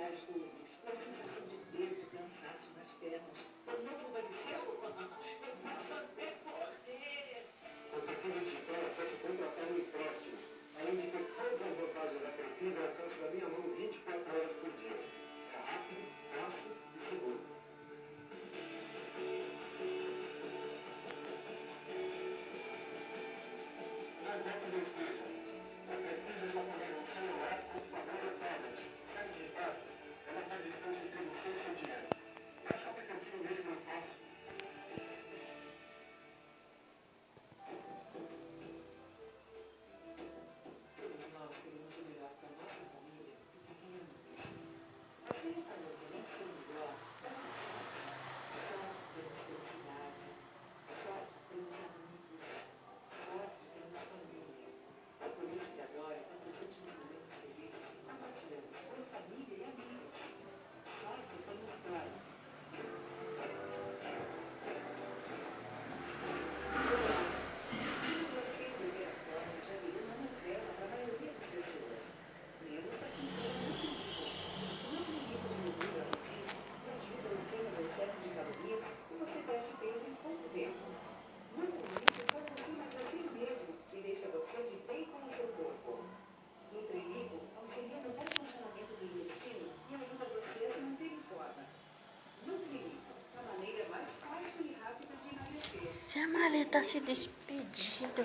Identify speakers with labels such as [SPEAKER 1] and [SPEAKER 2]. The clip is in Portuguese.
[SPEAKER 1] lugares públicos, com a sensação de peso e cansaço nas pernas. O novo pareceu? Eu posso até correr.
[SPEAKER 2] Com Crefisa Digital, posso contratar um empréstimo, além de ter todas as vantagens da Crefisa ao alcance da minha mão 24 horas por dia. É rápido, fácil e seguro. Não importa onde eu esteja, a Crefisa está comigo no celular, computador ou tablet. Sem digitar, ela está à distância entre você e seu dinheiro. Baixar o aplicativo mesmo é fácil.
[SPEAKER 1] Todos nós queremos o melhor para a nossa família e para quem amamos. Mas quem está no ambiente do melhor, sorte temos felicidade, sorte temos amigos, sorte temos família. É por isso que agora, quando os últimos momentos felizes, compartilhamos com família e amigos. Sorte temos nós.
[SPEAKER 3] Se a maleta se despedindo.